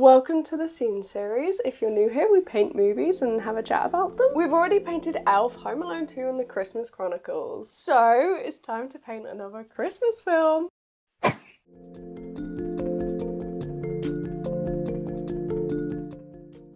Welcome to the Scene series. If you're new here, we paint movies and have a chat about them. We've already painted Elf, Home Alone 2 and The Christmas Chronicles. So it's time to paint another Christmas film.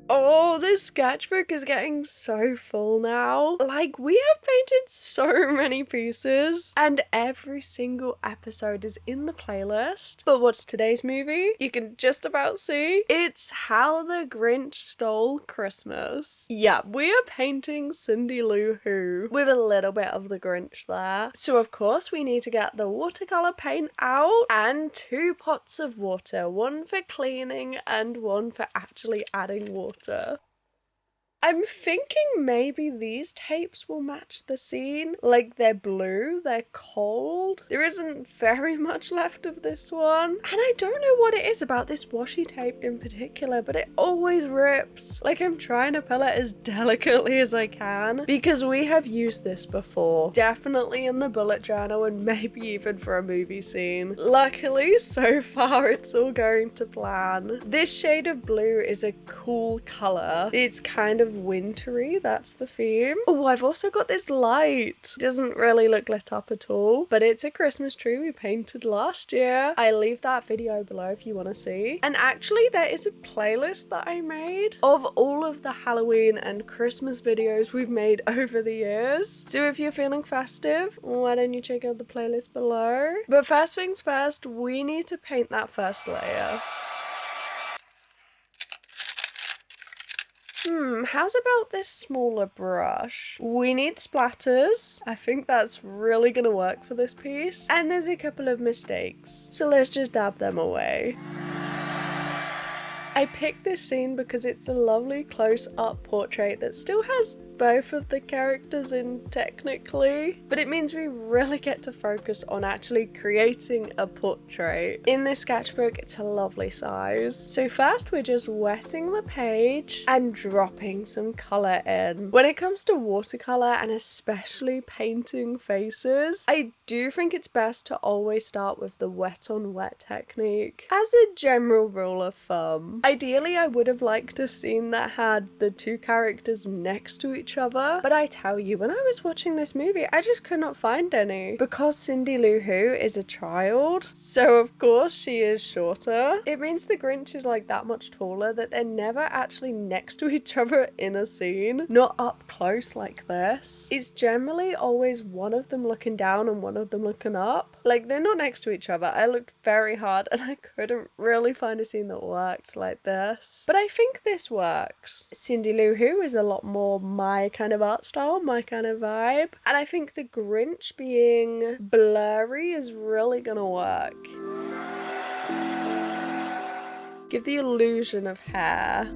Oh, this sketchbook is getting so full now. Like, we have painted so many pieces and every single episode is in the playlist. But what's today's movie? You can just about see. It's How the Grinch Stole Christmas. Yeah, we are painting Cindy Lou Who with a little bit of the Grinch there. So of course we need to get the watercolor paint out and 2 pots of water, one for cleaning and one for actually adding water. I'm thinking maybe these tapes will match the scene. Like, they're blue, they're cold. There isn't very much left of this one. And I don't know what it is about this washi tape in particular, but it always rips. Like, I'm trying to pull it as delicately as I can because we have used this before. Definitely in the bullet journal and maybe even for a movie scene. Luckily, so far it's all going to plan. This shade of blue is a cool color. It's kind of wintry, that's the theme. Oh, I've also got this light. It doesn't really look lit up at all, but it's a Christmas tree we painted last year. I leave that video below if you want to see. And actually there is a playlist that I made of all of the Halloween and Christmas videos we've made over the years. So if you're feeling festive, why don't you check out the playlist below? But first things first, we need to paint that first layer. How's about this smaller brush? We need splatters. I think that's really gonna work for this piece. And there's a couple of mistakes, so let's just dab them away. I picked this scene because it's a lovely close-up portrait that still has both of the characters in technically, but it means we really get to focus on actually creating a portrait. In this sketchbook, it's a lovely size. So first we're just wetting the page and dropping some color in. When it comes to watercolor and especially painting faces, I do think it's best to always start with the wet on wet technique as a general rule of thumb. Ideally, I would have liked a scene that had the 2 characters next to each other, but I tell you, when I was watching this movie, I just could not find any. Because Cindy Lou Who is a child, so of course she is shorter. It means the Grinch is like that much taller that they're never actually next to each other in a scene. Not up close like this. It's generally always one of them looking down and one of them looking up. Like, they're not next to each other. I looked very hard and I couldn't really find a scene that worked like this. But I think this works. Cindy Lou Who is a lot more my kind of art style, my kind of vibe. And I think the Grinch being blurry is really gonna work. Give the illusion of hair.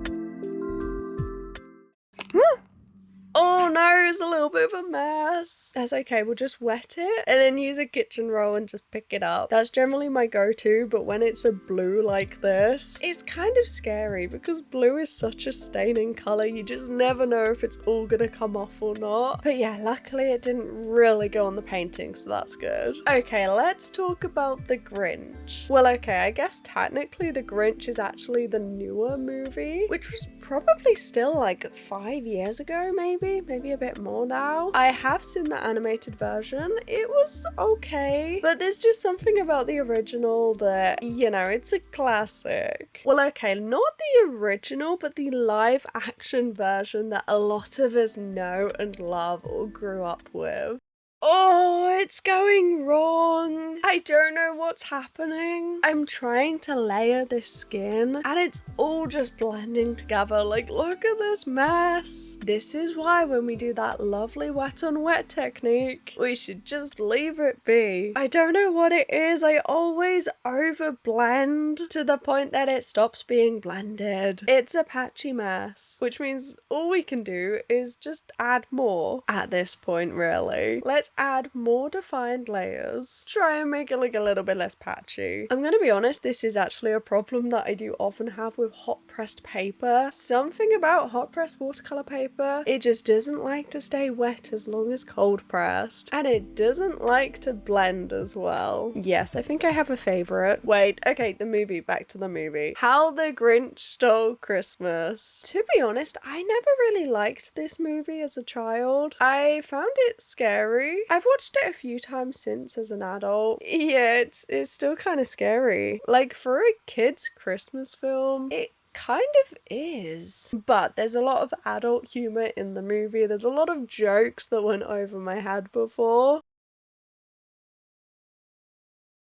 Oh no, it's a little bit of a mess. That's okay, we'll just wet it and then use a kitchen roll and just pick it up. That's generally my go-to, but when it's a blue like this, it's kind of scary because blue is such a staining color. You just never know if it's all gonna come off or not. But yeah, luckily it didn't really go on the painting, so that's good. Okay, let's talk about the Grinch. Well, okay, I guess technically the Grinch is actually the newer movie, which was probably still like 5 years ago, maybe a bit more now. I have seen the animated version. It was okay, but there's just something about the original that, you know, it's a classic. Well, okay, not the original, but the live action version that a lot of us know and love or grew up with. Oh, it's going wrong. I don't know what's happening. I'm trying to layer this skin and it's all just blending together. Like, look at this mess. This is why when we do that lovely wet on wet technique, we should just leave it be. I don't know what it is. I always over blend to the point that it stops being blended. It's a patchy mess, which means all we can do is just add more at this point, really. Let's let's add more defined layers. Try and make it look a little bit less patchy. I'm gonna be honest, this is actually a problem that I do often have with hot pressed paper. Something about hot pressed watercolor paper, it just doesn't like to stay wet as long as cold pressed. And it doesn't like to blend as well. Yes, I think I have a favorite. Wait, okay, the movie, back to the movie. How the Grinch Stole Christmas. To be honest, I never really liked this movie as a child. I found it scary. I've watched it a few times since as an adult. Yeah, it's still kind of scary. Like, for a kid's Christmas film, it kind of is. But there's a lot of adult humor in the movie. There's a lot of jokes that went over my head before.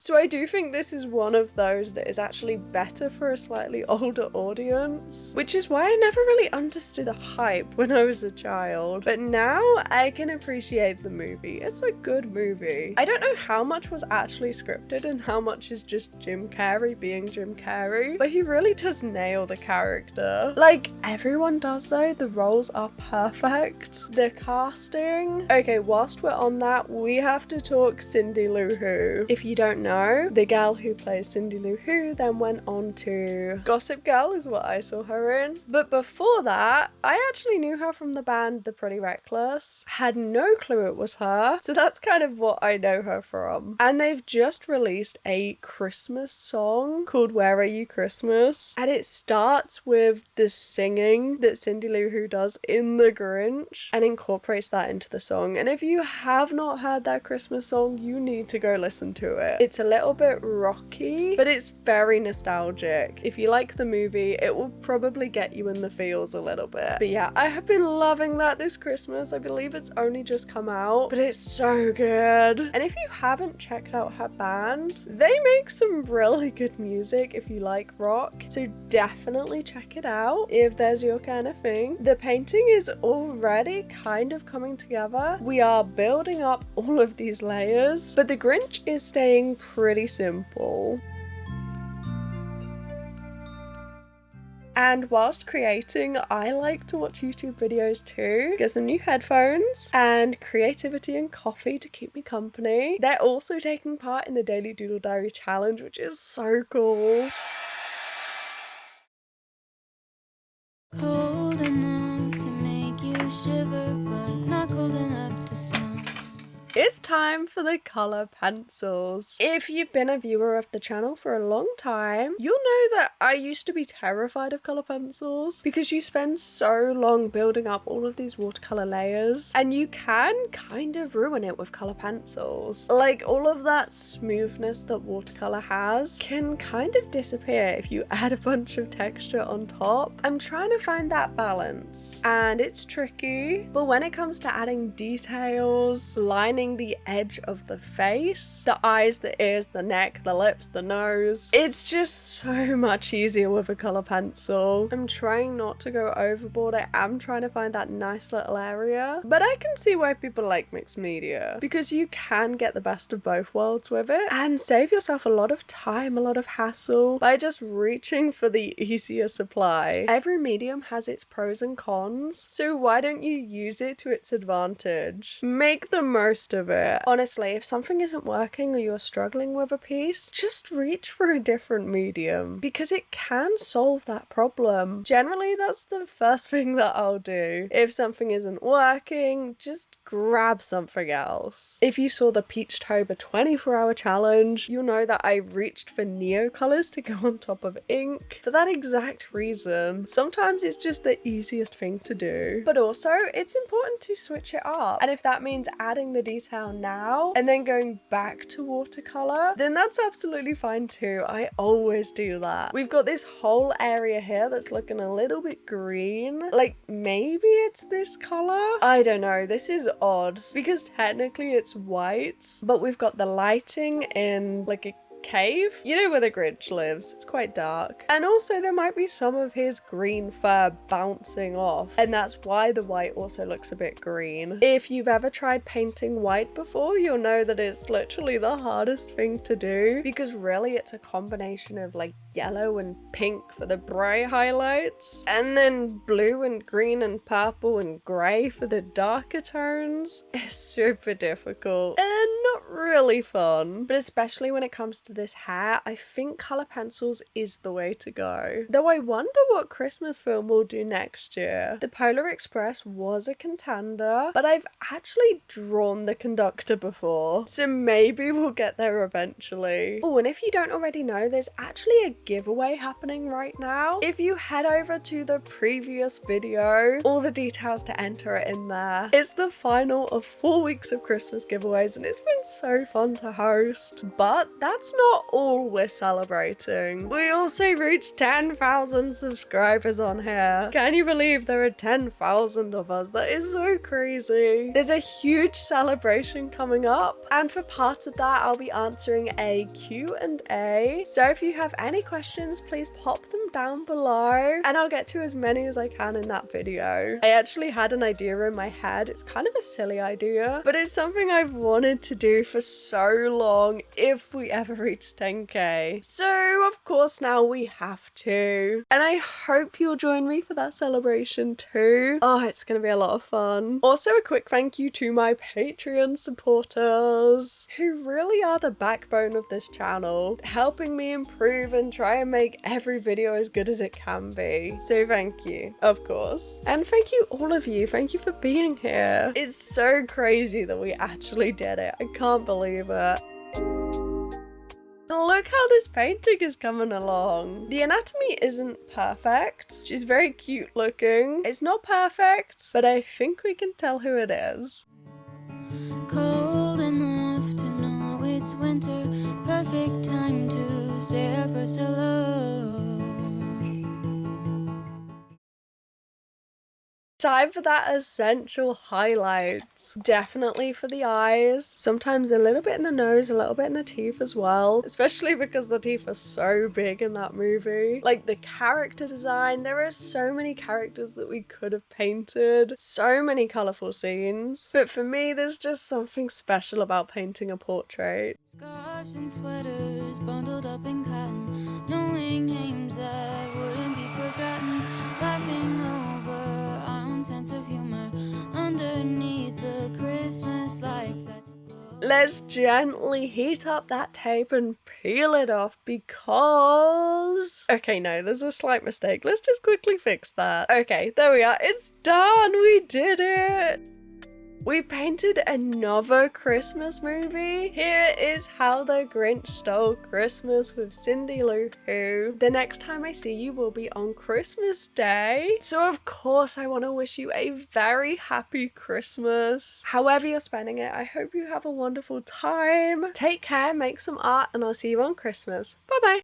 So I do think this is one of those that is actually better for a slightly older audience, which is why I never really understood the hype when I was a child. But now I can appreciate the movie. It's a good movie. I don't know how much was actually scripted and how much is just Jim Carrey being Jim Carrey, but he really does nail the character. Like everyone does though, the roles are perfect. The casting. Okay, whilst we're on that, we have to talk Cindy Lou Who. If you don't know, the gal who plays Cindy Lou Who then went on to Gossip Girl is what I saw her in. But before that, I actually knew her from the band The Pretty Reckless. Had no clue it was her. So that's kind of what I know her from. And they've just released a Christmas song called Where Are You Christmas? And it starts with the singing that Cindy Lou Who does in The Grinch and incorporates that into the song. And if you have not heard that Christmas song, you need to go listen to it. It's a little bit rocky, but it's very nostalgic. If you like the movie, it will probably get you in the feels a little bit. But yeah, I have been loving that this Christmas. I believe it's only just come out, but it's so good. And if you haven't checked out her band, they make some really good music if you like rock. So definitely check it out if there's your kind of thing. The painting is already kind of coming together. We are building up all of these layers, but the Grinch is staying pretty simple. And whilst creating, I like to watch YouTube videos too, get some new headphones, and creativity and coffee to keep me company. They're also taking part in the Daily Doodle Diary Challenge, which is so cool. Cold enough to make you shiver, but not cold enough to snow. It's time for the colour pencils. If you've been a viewer of the channel for a long time, you'll know that I used to be terrified of colour pencils because you spend so long building up all of these watercolour layers and you can kind of ruin it with colour pencils. Like all of that smoothness that watercolour has can kind of disappear if you add a bunch of texture on top. I'm trying to find that balance and it's tricky, but when it comes to adding details, lining the edge of the face, the eyes, the ears, the neck, the lips, the nose, it's just so much easier with a colour pencil. I'm trying not to go overboard. I am trying to find that nice little area, but I can see why people like mixed media because you can get the best of both worlds with it and save yourself a lot of time, a lot of hassle by just reaching for the easier supply. Every medium has its pros and cons, so why don't you use it to its advantage? Make the most of it. Honestly, if something isn't working or you're struggling with a piece, just reach for a different medium because it can solve that problem. Generally, that's the first thing that I'll do. If something isn't working, just grab something else. If you saw the Peachtober 24-hour challenge, you'll know that I reached for Neo colors to go on top of ink for that exact reason. Sometimes it's just the easiest thing to do, but also it's important to switch it up. And if that means adding the detail now and then going back to watercolor, then that's absolutely fine too. I always do that. We've got this whole area here that's looking a little bit green. Like maybe it's this color? I don't know. This is odd because technically it's white, but we've got the lighting in like a cave. You know where the Grinch lives. It's quite dark. And also there might be some of his green fur bouncing off, and that's why the white also looks a bit green. If you've ever tried painting white before, you'll know that it's literally the hardest thing to do, because really it's a combination of like yellow and pink for the bright highlights, and then blue and green and purple and grey for the darker tones. It's super difficult and not really fun. But especially when it comes to this hair, I think colour pencils is the way to go. Though I wonder what Christmas film will do next year. The Polar Express was a contender, but I've actually drawn the conductor before, so maybe we'll get there eventually. Oh, and if you don't already know, there's actually a giveaway happening right now. If you head over to the previous video, all the details to enter are in there. It's the final of 4 weeks of Christmas giveaways, and it's been so fun to host. But that's not all we're celebrating. We also reached 10,000 subscribers on here. Can you believe there are 10,000 of us? That is so crazy. There's a huge celebration coming up, and for part of that I'll be answering a Q&A. So if you have any questions, please pop them down below and I'll get to as many as I can in that video. I actually had an idea in my head. It's kind of a silly idea, but it's something I've wanted to do for so long if we ever reach 10k. So of course now we have to, and I hope you'll join me for that celebration too. Oh, it's gonna be a lot of fun. Also a quick thank you to my Patreon supporters, who really are the backbone of this channel, helping me improve and try and make every video as good as it can be. So thank you, of course. And thank you all of you. Thank you for being here. It's so crazy that we actually did it. I can't believe it. Look how this painting is coming along. The anatomy isn't perfect. She's very cute looking. It's not perfect, but I think we can tell who it is. Cold enough to know it's winter, perfect time to say our first hello. Time for that essential highlight. Definitely for the eyes, sometimes a little bit in the nose, a little bit in the teeth as well, especially because the teeth are so big in that movie. Like the character design, there are so many characters that we could have painted, so many colourful scenes, but for me there's just something special about painting a portrait. Scarves and sweaters bundled up in cotton, knowing names that wouldn't be forgotten, laughing over our own sense of humor underneath the Christmas lights that glow. Let's gently heat up that tape and peel it off because... Okay, no, there's a slight mistake. Let's just quickly fix that. Okay, there we are. It's done! We did it! We painted another Christmas movie. Here is How the Grinch Stole Christmas with Cindy Lou Who. The next time I see you will be on Christmas Day. So of course I want to wish you a very happy Christmas. However you're spending it, I hope you have a wonderful time. Take care, make some art, and I'll see you on Christmas. Bye bye.